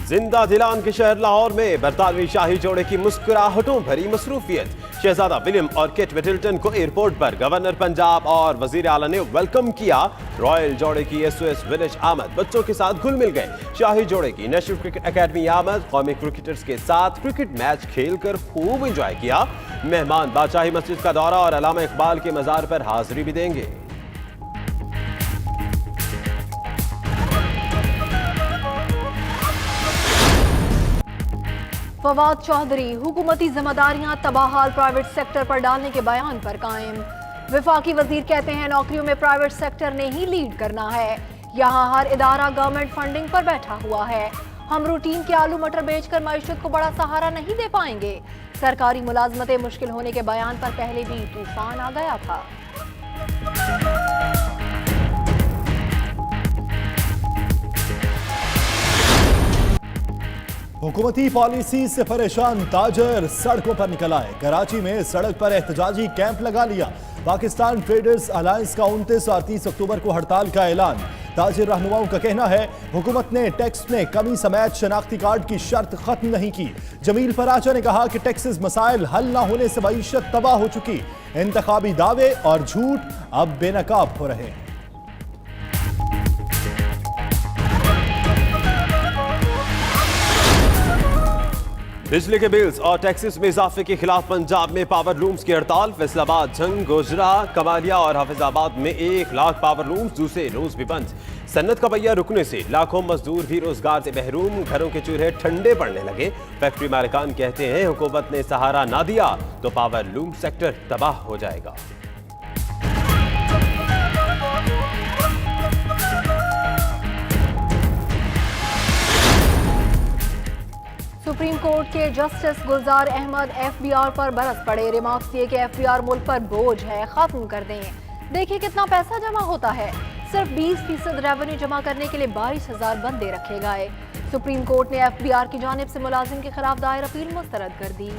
जिंदा दिलान के शहर लाहौर में बरतानवी शाही जोड़े की मुस्कुराहटों भरी मसरूफियत। शहजादा विलियम और केट मिडल्टन को एयरपोर्ट पर गवर्नर पंजाब और वजीर आला ने वेलकम किया। रॉयल जोड़े की एसओएस विलेज आमद बच्चों के साथ घुल मिल गए। शाही जोड़े की नेशनल क्रिकेट एकेडमी आमद कौमी क्रिकेटर्स के साथ क्रिकेट मैच खेलकर खूब एंजॉय किया। मेहमान बादशाही मस्जिद का दौरा और अल्लामा इकबाल के मजार पर हाजिरी भी देंगे। फवाद चौधरी हुकूमती जिम्मेदारियां तबाहाल प्राइवेट सेक्टर पर डालने के बयान पर कायम। विफाकी वजीर कहते हैं नौकरियों में प्राइवेट सेक्टर ने ही लीड करना है। यहाँ हर इदारा गवर्नमेंट फंडिंग पर बैठा हुआ है। हम रूटीन के आलू मटर बेचकर मईशत को बड़ा सहारा नहीं दे पाएंगे। सरकारी मुलाजमतें मुश्किल होने के बयान पर पहले भी तूफान आ गया था। हुकूमती पॉलिसी से परेशान ताजर सड़कों पर निकल आए। कराची में सड़क पर एहतजाजी कैंप लगा लिया। पाकिस्तान ट्रेडर्स अलायंस का 29 और 30 अक्टूबर को हड़ताल का ऐलान। ताजिर रहनुमाओं का कहना है हुकूमत ने टैक्स में कमी समेत शनाख्ती कार्ड की शर्त खत्म नहीं की। जमील फराचा ने कहा कि टैक्सेस मसाइल हल न होने से मईशत तबाह हो चुकी। इंतखाबी दावे और झूठ अब बेनकाब हो रहे हैं। बिजली के बिल्स और टैक्सेस में इजाफे के खिलाफ पंजाब में पावर लूम्स की हड़ताल। फैसलाबाद, झंग, गोजरा, कमालिया और हाफिजाबाद में 1 लाख पावर लूम्स दूसरे रोज भी बंद। सन्नत का पहिया रुकने से लाखों मजदूर भी रोजगार से महरूम। घरों के चूल्हे ठंडे पड़ने लगे। फैक्ट्री मालिकान कहते हैं हुकूमत ने सहारा ना दिया तो पावर लूम सेक्टर तबाह हो जाएगा। सुप्रीम कोर्ट के जस्टिस गुलजार अहमद एफबीआर पर बरस पड़े। रिमार्क्स दिए कि एफबीआर मुल्क पर बोझ है, खत्म कर दें। देखिए कितना पैसा जमा होता है। सिर्फ 20% रेवेन्यू जमा करने के लिए 22,000 बंदे रखे गए। सुप्रीम कोर्ट ने एफबीआर की जानिब से मुलाजिम के खिलाफ दायर अपील मुस्तरद कर दी।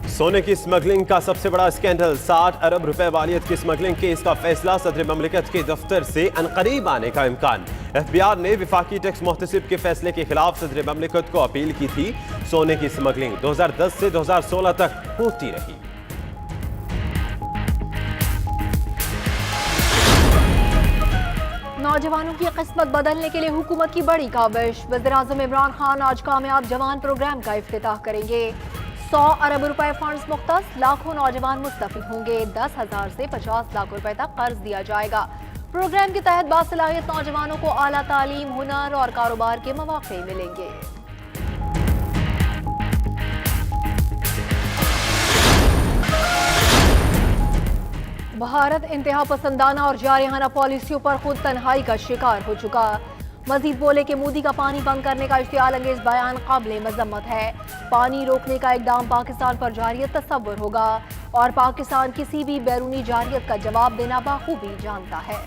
सोने की स्मगलिंग का सबसे बड़ा स्कैंडल। 60 अरब रुपए वालियत की स्मगलिंग केस का फैसला। सदर ममलिकत के दफ्तर से अनकरीब आने का इम्कान। एफबीआर ने विफाकी टैक्स मुहतसिब के फैसले के खिलाफ सदर ममलिकत को अपील की थी। सोने की स्मगलिंग 2010 से 2016 तक होती रही। नौजवानों की किस्मत बदलने के लिए हुकूमत की बड़ी काविश। वज़ीर-ए-आज़म इमरान खान आज कामयाब जवान प्रोग्राम का इफ्तिताह करेंगे। 100 अरब रुपए फंड्स मुख्तस, लाखों नौजवान मुस्तफिद होंगे। 10,000 से 50 लाख रुपए तक कर्ज दिया जाएगा। प्रोग्राम के तहत बासलाहियत नौजवानों को आला तालीम, हुनर और कारोबार के मौके मिलेंगे। भारत इंतहा पसंदाना और जारहाना पॉलिसियों पर खुद तन्हाई का शिकार हो चुका। मजीद बोले कि मोदी का पानी बंद करने का इश्तियाल अंगेज बयान काबिल मजम्मत है। पानी रोकने का इकदाम पाकिस्तान पर जारियत तस्वुर होगा और पाकिस्तान किसी भी बैरूनी जारियत का जवाब देना बाखूबी जानता है।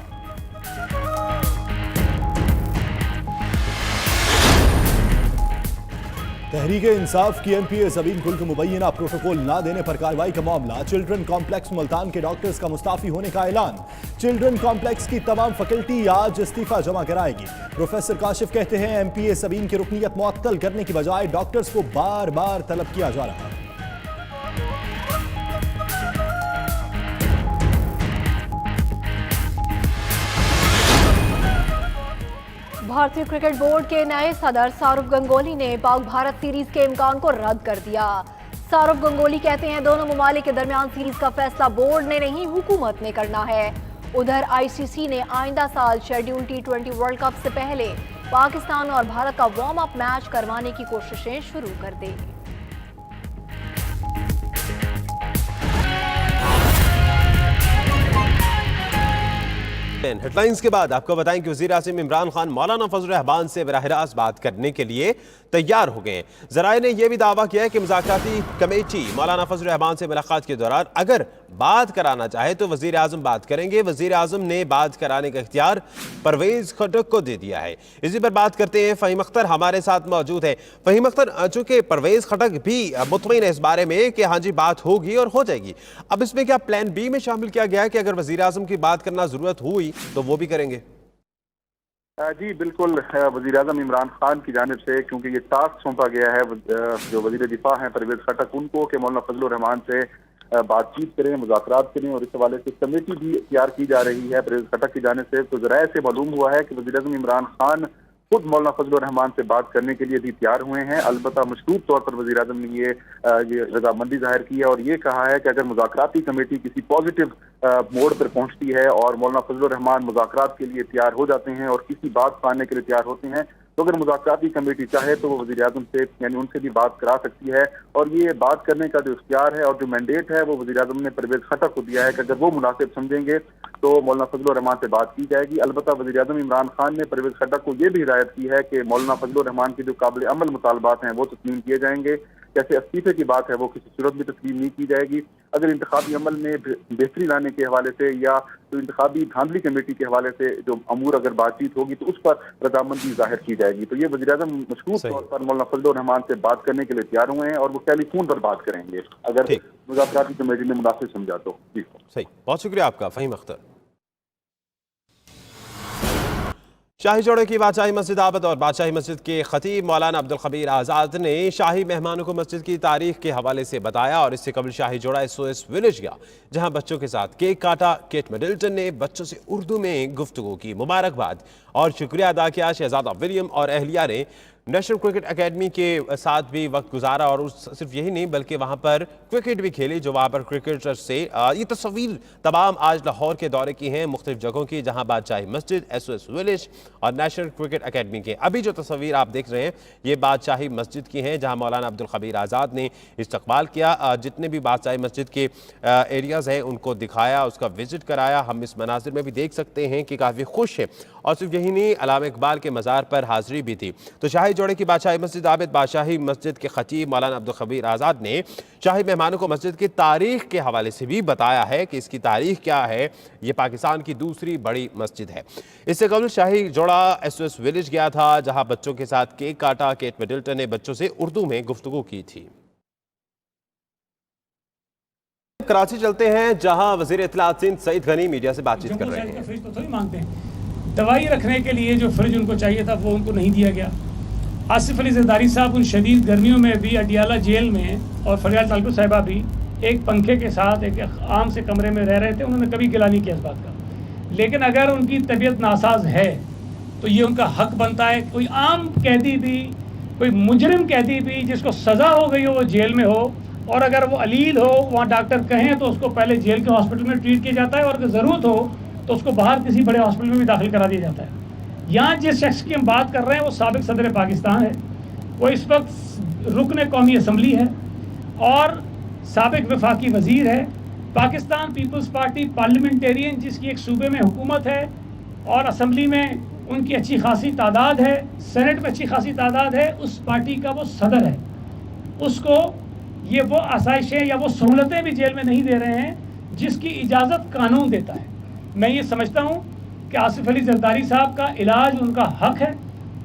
तहरीके इंसाफ की एमपीए ज़बीन गुल को मुबैना प्रोटोकॉल ना देने पर कार्रवाई का मामला। चिल्ड्रन कॉम्प्लेक्स मुल्तान के डॉक्टर्स का मुस्ताफी होने का ऐलान। चिल्ड्रन कॉम्प्लेक्स की तमाम फैकल्टी आज इस्तीफा जमा कराएगी। प्रोफेसर काशिफ कहते हैं एमपीए ज़बीन की रुकनियत मुअत्तल करने की बजाय डॉक्टर्स को बार बार तलब किया जा रहा है। भारतीय क्रिकेट बोर्ड के नए सदर सौरव गंगोली ने पाक भारत सीरीज के इम्कान को रद्द कर दिया। सौरव गंगोली कहते हैं दोनों ममालिक के दरमियान सीरीज का फैसला बोर्ड ने नहीं हुकूमत ने करना है। उधर आईसीसी ने आइंदा साल शेड्यूल T20 वर्ल्ड कप से पहले पाकिस्तान और भारत का वार्म अप मैच करवाने की कोशिशें शुरू कर दी। हेडलाइंस के बाद आपको बताएं कि वज़ीर-ए-आज़म इमरान खान मौलाना फजल रहमान से बराह रास्त बात करने के लिए तैयार हो गए हैं। ज़राए ने यह भी दावा किया है कि मुज़ाकराती कमेटी मौलाना फजल रहमान से मुलाकात के दौरान अगर बात कराना चाहे तो वजीर आजम बात करेंगे। वजीर आजम ने बात कराने का इख्तियार परवेज खटक को दे दिया है। इसी पर बात करते हैं, फहीम अख्तर हमारे साथ मौजूद है। फहीम अख्तर, चूंकि परवेज खटक भी मुतमईन है इस बारे में कि हाँ जी बात होगी और हो जाएगी, अब इसमें क्या प्लान बी में शामिल किया गया है कि अगर वजीर आजम की बात करना जरूरत हुई तो वो भी करेंगे? जी बिल्कुल, वज़ीर आज़म इमरान खान की जानिब से क्योंकि ये टास्क सौंपा गया है जो वज़ीर दिफा हैं परवेज खटक, उनको कि मौलाना फजलुर रहमान से बातचीत करें, मुज़ाकरात करें, और इस हवाले से कमेटी भी तैयार की जा रही है परवेज खटक की जानिब से। तो ज़राए से मालूम हुआ है कि वज़ीर आज़म इमरान खान खुद मौलाना फजलुर रहमान से बात करने के लिए भी तैयार हुए हैं। अलबत्ता मशरूत तौर पर वज़ीर आज़म ने ये रजामंदी जाहिर की है और ये कहा है कि अगर मुज़ाकराती कमेटी किसी पॉजिटिव मोड़ पर पहुंचती है और मौलाना फजलुर रहमान मुज़ाकरात के लिए तैयार हो जाते हैं और किसी बात पाने के लिए तैयार होते हैं, तो अगर मुज़ाकराती कमेटी चाहे तो वो वज़ीर आज़म से यानी उनसे भी बात करा सकती है। और ये बात करने का जो इख्तियार है और जो मैंडेट है वो वज़ीर आज़म ने परवेज खटक को दिया है कि अगर वो मुनासिब समझेंगे तो मौलाना फजलुर रहमान से बात की जाएगी। अलबत्ता वज़ीर आज़म इमरान खान ने परवेज खटक को ये भी हिदायत की है कि मौलाना फजलुर रहमान के जो काबिल अमल मुतालबात हैं वो तस्लीम किए जाएंगे। जैसे इस्तीफे की बात है वो किसी सूरत में तस्लीम नहीं की जाएगी। अगर इंतखाबी अमल में बेहतरी लाने के हवाले से या तो इंतखाबी धांधली कमेटी के हवाले से जो अमूर अगर बातचीत होगी तो उस पर रजामंदी जाहिर की जाएगी। तो ये वज़ीर आज़म मशरूत तौर पर मौलाना फजलुर रहमान से बात करने के लिए तैयार हुए हैं और वो टेलीफोन पर बात करेंगे अगर मुज़ाकराती कमेटी ने मुनासिब समझा तो। जी सही, बहुत शुक्रिया आपका फहीम अख्तर। शाही जोड़े की बादशाही मस्जिद आबद और बादशाही मस्जिद के खतीब मौलाना अब्दुल खबीर आज़ाद ने शाही मेहमानों को मस्जिद की तारीख के हवाले से बताया और इससे कबल शाही जोड़ा SOS विलेज गया, जहां बच्चों के साथ केक काटा। केट मिडल्टन ने बच्चों से उर्दू में गुफ्तगू की, मुबारकबाद और शुक्रिया अदा किया। शहजादा विलियम और अहलिया ने नेशनल क्रिकेट एकेडमी के साथ भी वक्त गुजारा और सिर्फ यही नहीं बल्कि वहाँ पर क्रिकेट भी खेली, जो वहाँ पर क्रिकेटर से ये तस्वीर तमाम आज लाहौर के दौरे की हैं मुख्तलिफ जगहों की, जहाँ बादशाही मस्जिद, SOS विलेज और नेशनल क्रिकेट एकेडमी के। अभी जो तस्वीर आप देख रहे हैं ये बादशाही मस्जिद की हैं, जहाँ मौलाना अब्दुल खबीर आज़ाद ने इस्तकबाल किया। जितने भी बादशाही मस्जिद के एरियाज़ हैं उनको दिखाया, उसका विजिट कराया। हम इस मनाजिर में भी देख सकते हैं कि काफ़ी खुश है। और सिर्फ यही नहीं, अल्लामा इकबाल के मज़ार पर हाज़िरी भी थी। तो शाही जोड़े की बादशाही मस्जिद आबिद बादशाही मस्जिद के खतीब मौलाना अब्दुल खबीर आज़ाद ने शाही मेहमानों को मस्जिद की तारीख के हवाले से भी बताया है कि इसकी तारीख क्या है। ये पाकिस्तान की दूसरी बड़ी मस्जिद है। इससे कबल शाही जोड़ा SOS विलेज गया था, जहां बच्चों के साथ केक काटा। केट मिडल्टन ने बच्चों से उर्दू में गुफ्तगू की थी। कराची चलते हैं, जहां वजीर इत्तलात सिंध सईद गनी मीडिया से बातचीत कर रहे हैं। फ्रिज तो थोड़ी मांगते हैं, दवाई रखने के लिए जो फ्रिज उनको चाहिए था वो उनको नहीं दिया गया। आसिफ अली जरदारी साहब उन शदीद गर्मियों में भी अडियाला जेल में और फरियाल तालुक साहिबा भी एक पंखे के साथ एक आम से कमरे में रह रहे थे। उन्होंने कभी गिला नहीं किया इस बात का। लेकिन अगर उनकी तबीयत नासाज है तो ये उनका हक बनता है। कोई आम कैदी भी, कोई मुजरिम कैदी भी जिसको सज़ा हो गई हो वो जेल में हो और अगर वो अलील हो, वहाँ डॉक्टर कहें तो उसको पहले जेल के हॉस्पिटल में ट्रीट किया जाता है और अगर ज़रूरत हो तो उसको बाहर किसी बड़े हॉस्पिटल में भी दाखिल करा दिया जाता है। यहाँ जिस शख्स की हम बात कर रहे हैं वो साबिक सदर पाकिस्तान है, वो इस वक्त रुकन कौमी असम्बली है और साबिक वफाकी वज़ीर है। पाकिस्तान पीपल्स पार्टी पार्लियामेंटेरियन जिसकी एक सूबे में हुकूमत है और असम्बली में उनकी अच्छी खासी तादाद है, सेनेट में अच्छी खासी तादाद है, उस पार्टी का वो सदर है। उसको ये वो आसाइशें या वो सहूलतें भी जेल में नहीं दे रहे हैं जिसकी इजाज़त कानून देता है। मैं ये समझता हूँ कि आसिफ अली जरदारी साहब का इलाज उनका हक है,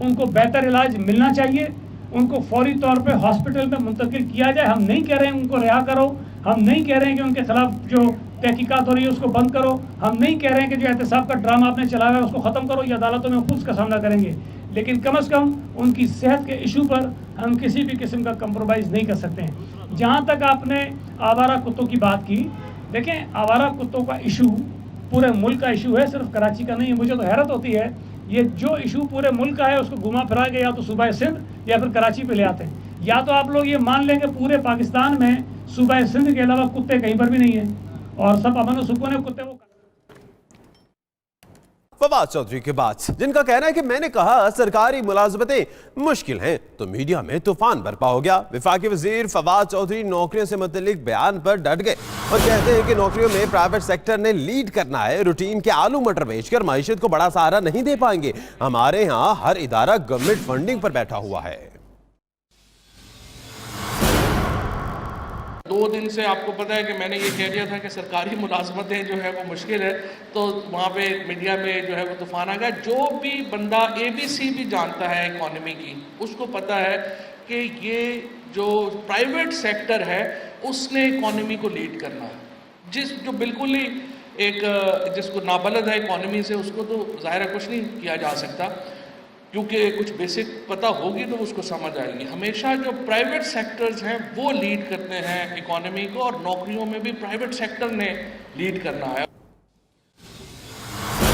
उनको बेहतर इलाज मिलना चाहिए, उनको फौरी तौर पे हॉस्पिटल में मुंतकिल किया जाए। हम नहीं कह रहे हैं उनको रिहा करो, हम नहीं कह रहे हैं कि उनके खिलाफ जो तहकीकात हो रही है उसको बंद करो, हम नहीं कह रहे हैं कि जो एहतसाब का ड्रामा आपने चलाया है उसको ख़त्म करो, ये अदालतों में खुद का सामना करेंगे। लेकिन कम अज़ कम उनकी सेहत के इशू पर हम किसी भी किस्म का कंप्रोमाइज़ नहीं कर सकते हैं। जहाँ तक आपने आवारा कुत्तों की बात की, देखें आवारा कुत्तों का इशू पूरे मुल्क का इशू है, सिर्फ कराची का नहीं है। मुझे तो हैरत होती है, ये जो इशू पूरे मुल्क का है उसको घुमा फिरा के या तो सूबा सिंध या फिर कराची पे ले आते हैं। या तो आप लोग ये मान लेंगे पूरे पाकिस्तान में सूबा सिंध के अलावा कुत्ते कहीं पर भी नहीं है और सब अमन और सुकून है कुत्ते वो। फवाद चौधरी के बाद जिनका कहना है कि मैंने कहा सरकारी मुलाजमतें मुश्किल हैं, तो मीडिया में तूफान बरपा हो गया। वफाकी वजीर फवाद चौधरी नौकरियों से मुतल्लिक बयान पर डट गए और कहते हैं कि नौकरियों में प्राइवेट सेक्टर ने लीड करना है। रूटीन के आलू मटर बेचकर मईशत को बड़ा सहारा नहीं दे पाएंगे। हमारे यहाँ हर इदारा गवर्नमेंट फंडिंग पर बैठा हुआ है। 2 दिन से आपको पता है कि मैंने ये कह दिया था कि सरकारी मुलाजमतें जो है वो मुश्किल है, तो वहाँ पे मीडिया में जो है वो तूफान आ गया। जो भी बंदा ABC भी जानता है इकॉनमी की, उसको पता है कि ये जो प्राइवेट सेक्टर है उसने इकॉनमी को लीड करना है। जो बिल्कुल ही जिसको नाबलद है इकॉनमी से, उसको तो ज़ाहिर कुछ नहीं किया जा सकता, क्योंकि कुछ बेसिक पता होगी तो उसको समझ आएगी। हमेशा जो प्राइवेट सेक्टर्स हैं वो लीड करते हैं इकॉनमी को, और नौकरियों में भी प्राइवेट सेक्टर ने लीड करना है।